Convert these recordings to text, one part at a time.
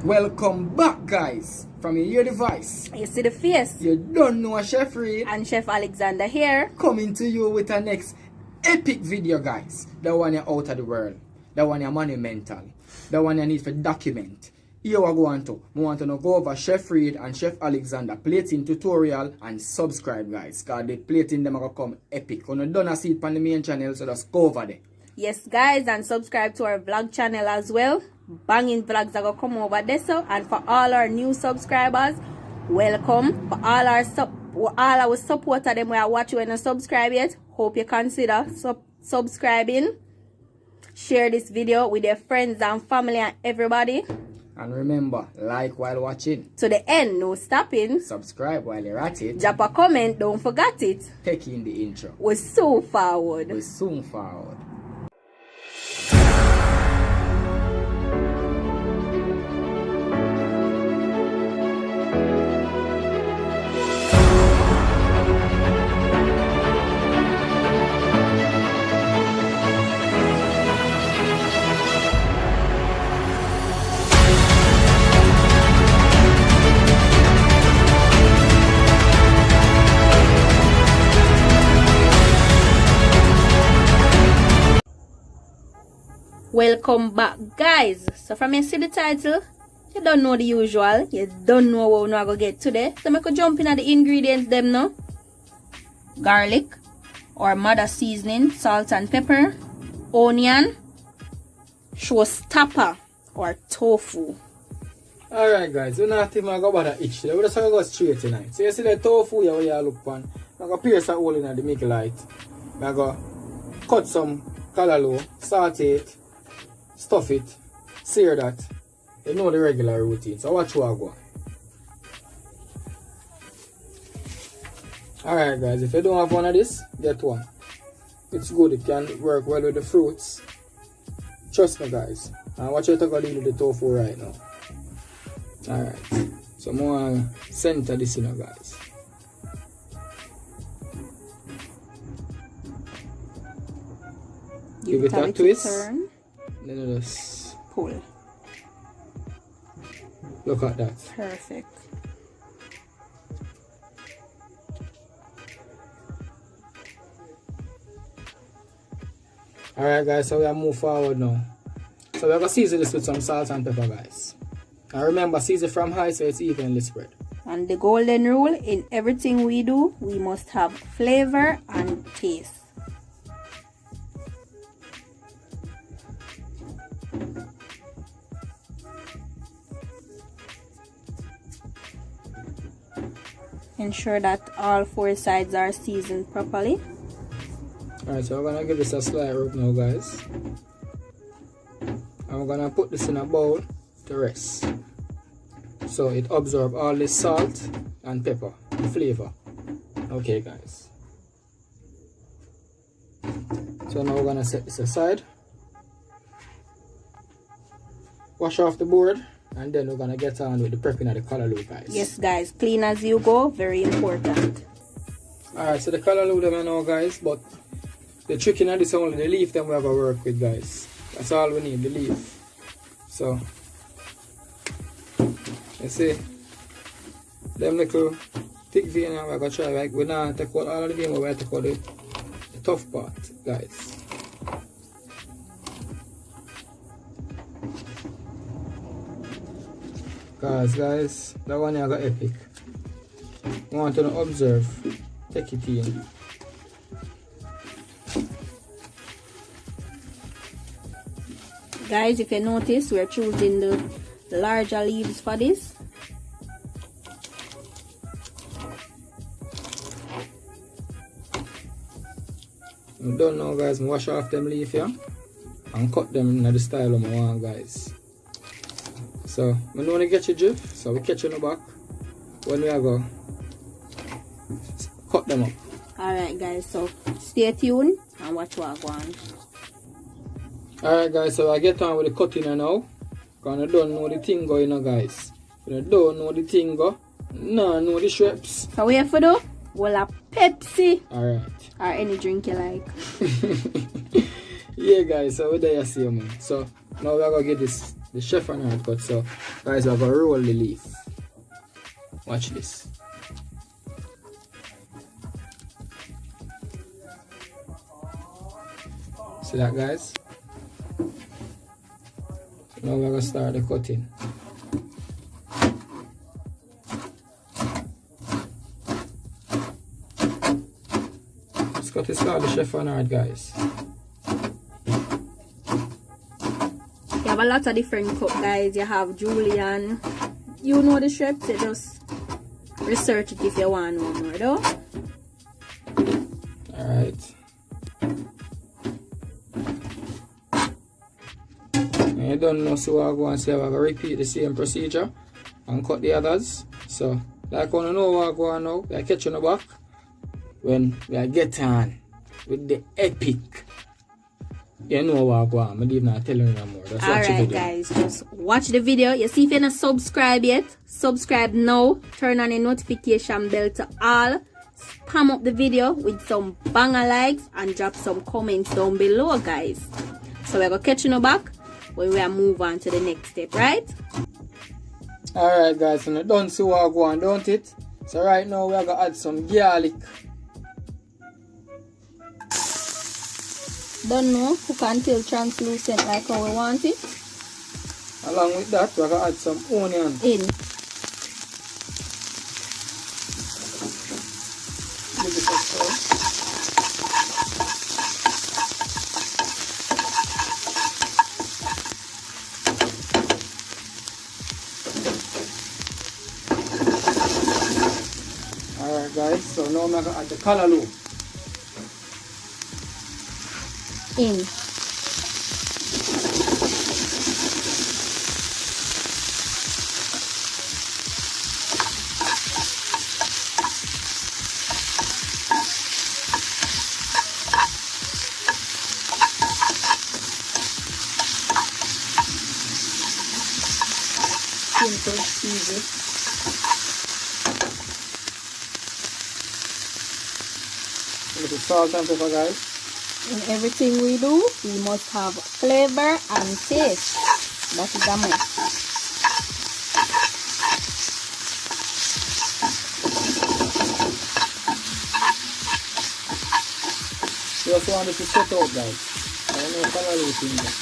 Welcome back, guys. From your device, you see the face. You don't know Chef Reid and Chef Alexander here, coming to you with our next epic video, guys. The one you're out of the world, the one you're monumental, the one you need for document. Here we go on to. We want to go over Chef Reid and Chef Alexander plating tutorial and subscribe, guys. Because the plating them are going to come epic. When you don't see it on the main channel, so just go over there. Yes, guys, and subscribe to our vlog channel as well. Banging vlogs are going to come over there. So, and for all our new subscribers, welcome. For all our supporters, them who are watching and not subscribe yet, hope you consider subscribing. Share this video with your friends and family and everybody. And remember, like while watching. To the end, no stopping. Subscribe while you're at it. Drop a comment, don't forget it. Take in the intro. We're so forward. We're soon forward. Welcome back, guys. So from you see the title, you don't know the usual. You don't know what we're going to get today. So I could jump in at the ingredients them now. Garlic or mother seasoning, salt and pepper, onion, showstopper or tofu. Alright, guys, we're not even going to go about that itch. We're just going to go straight tonight. So you see the tofu here where you look for. I'm going to pierce a hole in the make light. I'm going to cut some callaloo, saute it, stuff it, sear that. You know the regular routine. So watch what I go. Alright, guys, if you don't have one of this, get one. It's good, it can work well with the fruits. Trust me, guys. And watch you take a deal with the tofu right now. Alright, so I'm going to center this in, guys. Give it a twist. Turn. Then you just pull. Look at that. Perfect. Alright, guys, so we are move forward now. So we're going to season this with some salt and pepper, guys. And remember, season from high so it's evenly spread. And the golden rule in everything we do, we must have flavor and taste. Ensure that all 4 sides are seasoned properly. Alright, so we're going to give this a slight rub now, guys. And we're going to put this in a bowl to rest. So it absorbs all the salt and pepper, the flavor. Okay, guys. So now we're going to set this aside. Wash off the board. And then we're going to get on with the prepping of the callaloo, guys. Yes, guys. Clean as you go. Very important. Alright, so the callaloo them I know, guys. But the trick in this is only the leaf them we have to work with, guys. That's all we need, the leaf. So, you see, them little thick vein we're going to try. Like, we're not take out all of the vein, but we're going to take out the tough part, guys. Guys, that one I got epic. I want to observe. Take it in. Guys, if you notice, we're choosing the larger leaves for this. I don't know, guys. I wash off them leaves here and cut them in the style of my one, guys. So, we don't want to get your drift, so we catch you in the back when we go cut them up. Alright guys, so stay tuned and watch what I go on. Alright guys, so I get on with the cutting now. Because I don't know the thing go, you know guys. If I don't know the thing go, no know the shrimps. So we have to do? Well, a Pepsi. Alright. Or any drink you like. Yeah guys, so we're there you see man. So now we're going to get the chef on our cut. So guys, we're going to roll the leaf. Watch this. See that guys? So now we're going to start the cutting. Let's cut this out the chef on art guys. You have a lot of different cup guys. You have julienne. You know the shapes, you just research it if you want one more though. Alright. And you don't know, so I'm going to say I'm going to repeat the same procedure and cut the others. So, like I know what I'm going now, we are catching the back when we get on with the epic. You know what I'm going, I'm not telling you no more. Just watch the Alright video. guys, just watch the video. You see if you're not subscribed yet, subscribe now. Turn on the notification bell to all. Spam up the video with some banger likes and drop some comments down below guys. So we're going to catch you back when we are move on to the next step, right? Alright guys, so you don't see what I'm going, don't it? So right now we're going to add some garlic. Don't know, cook until translucent like how we want it. Along with that, we're going to add some onion. In. Give it a stir. Alright guys, so now I'm going to add the callaloo. In. Simple, easy. A little salt and pepper guys. In everything we do, we must have flavor and taste. That is a must. You just want it to set out guys. I don't know callaloo in there.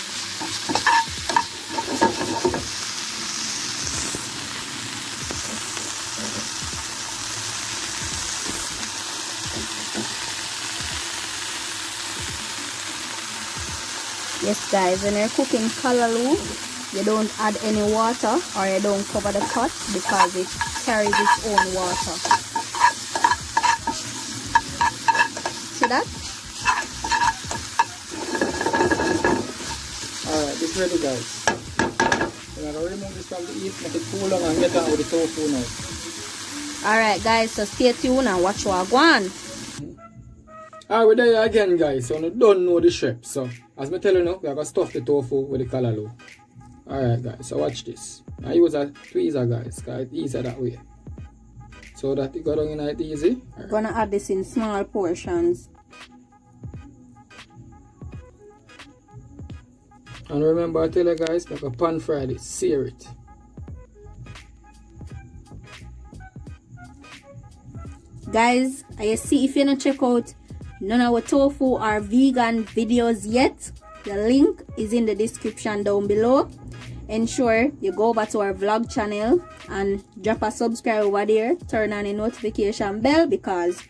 Yes guys, when you're cooking callaloo, you don't add any water or you don't cover the pot because it carries its own water. See that? Alright, it's ready guys. We're going to remove this from the heat, make it cool down and get on with the tofu now. Alright guys, so stay tuned and watch what I go on. Alright, we're there again guys, so you don't know the shape. So, as I tell you now, we're going to stuff the tofu with the callaloo. Alright guys, so watch this. I use a tweezer guys, because it's easier that way. So that it go down in it easy. I'm gonna add this in small portions. And remember I tell you guys, make a pan fry this, sear it. Guys, I see if you don't check out none of our tofu or vegan videos yet, the link is in the description down below. Ensure you go over to our vlog channel and drop a subscribe over there. Turn on the notification bell because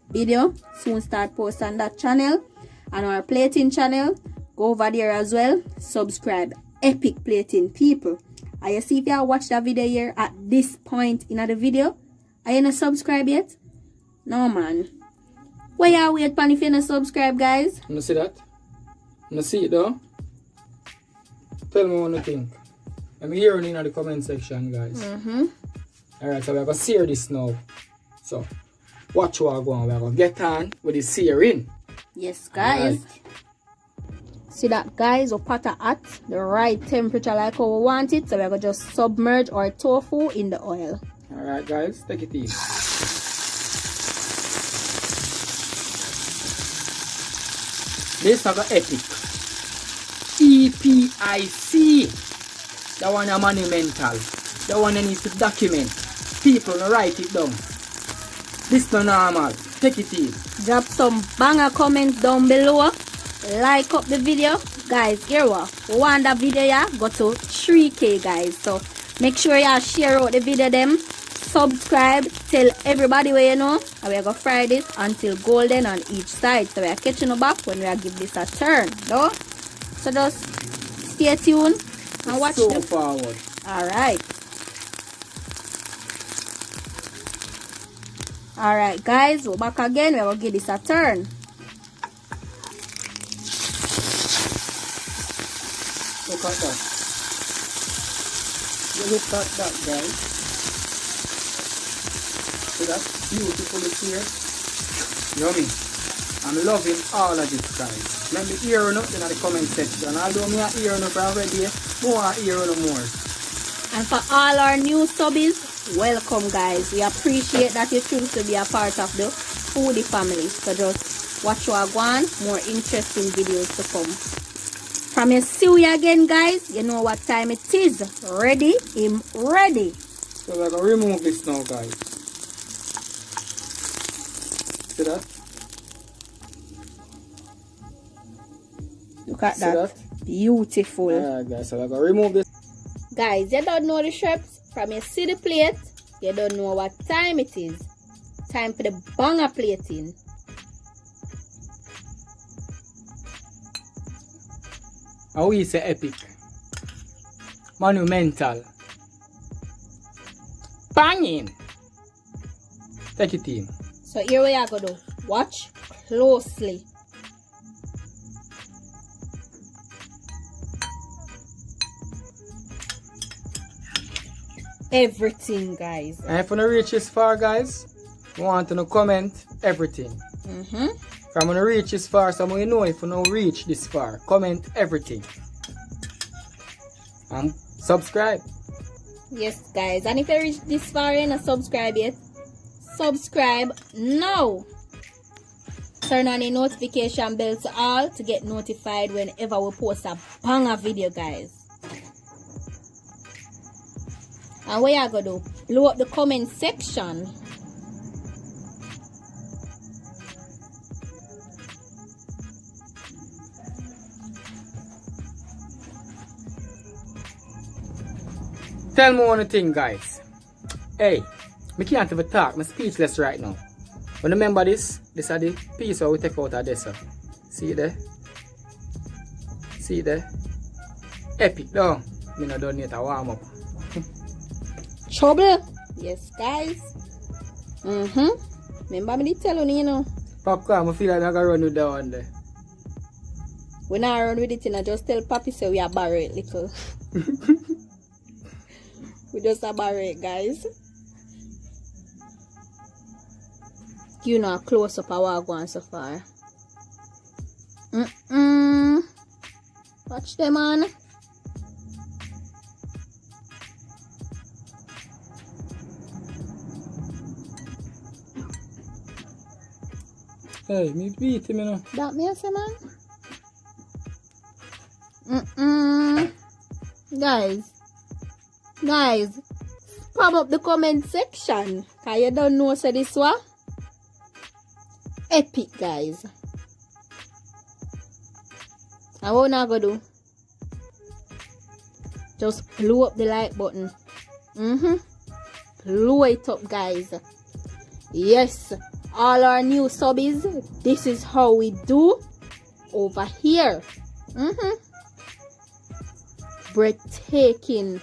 video soon start post on that channel. And our plating channel, go over there as well. Subscribe. Epic plating people. I see if you watch that video here at this point in the video. Are you not subscribed yet? No man. Why you wait pan if you not subscribe guys? You see that? You see it though? Tell me what you think. I'm hearing in the comment section guys. Alright, so we're going to sear this now. So, watch what I go on. We're going to get on with the searing. Yes, guys. Right. See that, guys? We pot at the right temperature like how we want it. So we're going to just submerge our tofu in the oil. Alright, guys. Take it in. This is epic. EPIC. That one is monumental. That one you need to document. People write it down. This is not normal. Take it in. Drop some banger comments down below. Like up the video. Guys, here we want that video, yeah? Go to 3K, guys. So make sure you share out the video them. Subscribe. Tell everybody where you know. And we are going to fry this until golden on each side. So we are catching you back when we are give this a turn. No? So just stay tuned and watch so this. forward. Alright. Alright, guys. We're back again. We're going to give this a turn. Look at that. Look at that, guys. See that? Beautifully seared. Yummy. I'm loving all of this, guys. Let me hear you in the comment section. Although me hear you already, more hear you more. And for all our new subbies, welcome, guys. We appreciate that you choose to be a part of the foodie family. So just watch what I want. More interesting videos to come. From your see you again, guys. You know what time it is. Ready? I'm ready. So we're going to remove this now, guys. See that? Look at See that. Beautiful. Alright, guys. So we're going to remove this. Guys, you don't know the shrimps. From your see the plate, you don't know what time it is. Time for the banger plating. How we say epic? Monumental. Banging. Take it in. So here we are going to watch closely. Everything, guys. And if you don't reach this far, guys, we want to comment everything. If I'm going to reach this far, so you know if you don't reach this far, comment everything. And subscribe. Yes, guys. And if you reach this far and not subscribe yet, subscribe now. Turn on the notification bell to all to get notified whenever we post a banger video, guys. And what you going to do? Blow up the comment section. Tell me one thing, guys. Hey, I can't even talk. I'm speechless right now. But remember this? This is the piece that we take out of this. See it there? See it there? Epic, though. I don't need to warm up. Trouble. Yes, guys. Remember me tell you, know. Popcorn, I feel like I'm going to run with that one there. We not run with it, I just tell Papi say we are borrow it little. We just are borrow it, guys. You know, close up our one so far. Watch them on. Hey, me beat him, you know. That me say, man. Guys, pop up the comment section. Cause you don't know so this one. Epic, guys. And what we not gonna do? Just blow up the like button. Blow it up, guys. Yes. All our new subbies, this is how we do over here. Breathtaking.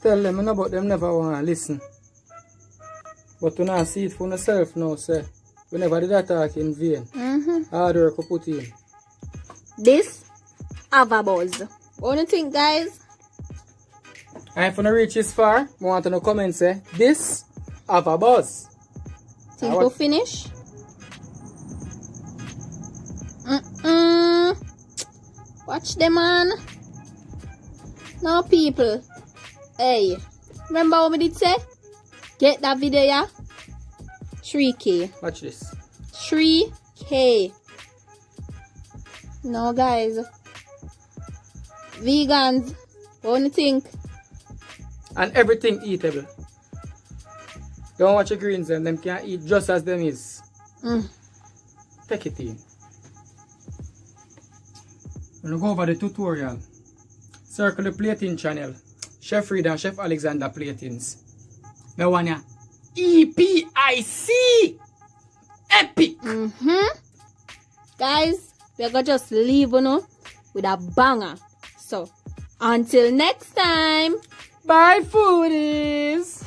Tell them, but them never want to listen. But when I see it for myself now, say, we never did that talk in vain. Hard work we put in. This, have a buzz. What do you think, guys? And if you don't reach this far, I want to know comment say, this, have a buzz. Think we'll finish? Watch them, man. No, people. Hey, remember what we did say? Get that video, yeah? 3K. Watch this. 3K. No, guys. Vegans, what do you think? And everything eatable. Don't watch the greens, them can eat just as them is. Take it in. I'm gonna go over the tutorial. Circle the plating channel. Chef Reid and Chef Alexander platings. The one ya. EPIC! Epic! Guys, we're gonna just leave with a banger. So, until next time. Bye, foodies!